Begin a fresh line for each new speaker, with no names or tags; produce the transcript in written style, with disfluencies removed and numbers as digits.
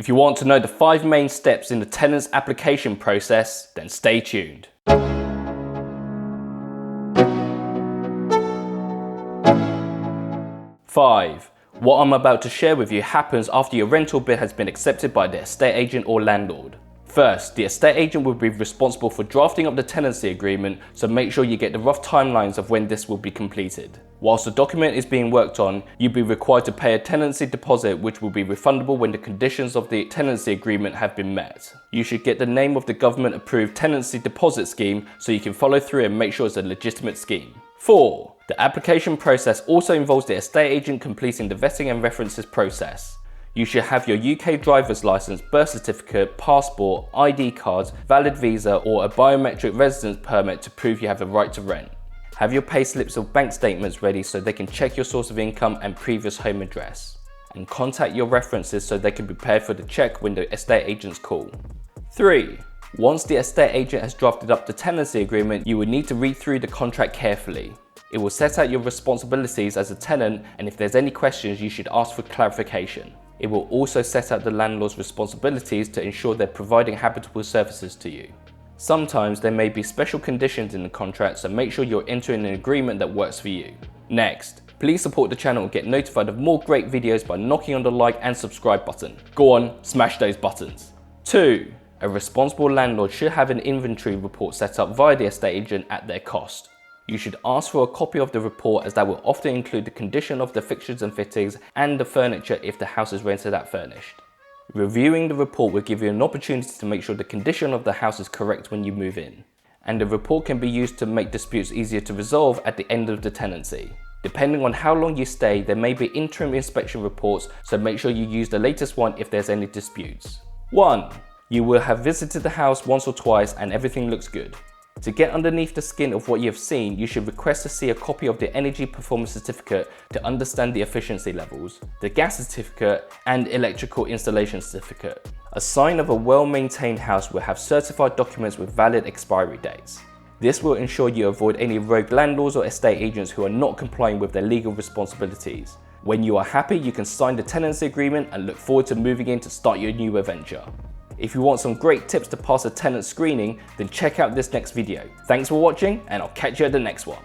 If you want to know the 5 main steps in the tenant's application process, then stay tuned. 5. What I'm about to share with you happens after your rental bid has been accepted by the estate agent or landlord. First, the estate agent will be responsible for drafting up the tenancy agreement, so make sure you get the rough timelines of when this will be completed. Whilst the document is being worked on, you'll be required to pay a tenancy deposit which will be refundable when the conditions of the tenancy agreement have been met. You should get the name of the government approved tenancy deposit scheme so you can follow through and make sure it's a legitimate scheme. 4. The application process also involves the estate agent completing the vetting and references process. You should have your UK driver's license, birth certificate, passport, ID cards, valid visa or a biometric residence permit to prove you have the right to rent. Have your payslips or bank statements ready so they can check your source of income and previous home address. And contact your references so they can be prepared for the check when the estate agents call. 3. Once the estate agent has drafted up the tenancy agreement, you will need to read through the contract carefully. It will set out your responsibilities as a tenant, and if there's any questions you should ask for clarification. It will also set out the landlord's responsibilities to ensure they're providing habitable services to you. Sometimes there may be special conditions in the contract, so make sure you're entering an agreement that works for you. Next, please support the channel and get notified of more great videos by knocking on the like and subscribe button. Go on, smash those buttons. 2. A responsible landlord should have an inventory report set up via the estate agent at their cost. You should ask for a copy of the report, as that will often include the condition of the fixtures and fittings and the furniture if the house is rented out furnished. Reviewing the report will give you an opportunity to make sure the condition of the house is correct when you move in. And the report can be used to make disputes easier to resolve at the end of the tenancy. Depending on how long you stay, there may be interim inspection reports, so make sure you use the latest one if there's any disputes. 1. You will have visited the house once or twice and everything looks good. To get underneath the skin of what you have seen, you should request to see a copy of the Energy Performance Certificate to understand the efficiency levels, the gas certificate and electrical installation certificate. A sign of a well-maintained house will have certified documents with valid expiry dates. This will ensure you avoid any rogue landlords or estate agents who are not complying with their legal responsibilities. When you are happy, you can sign the tenancy agreement and look forward to moving in to start your new adventure. If you want some great tips to pass a tenant screening, then check out this next video. Thanks for watching, and I'll catch you at the next one.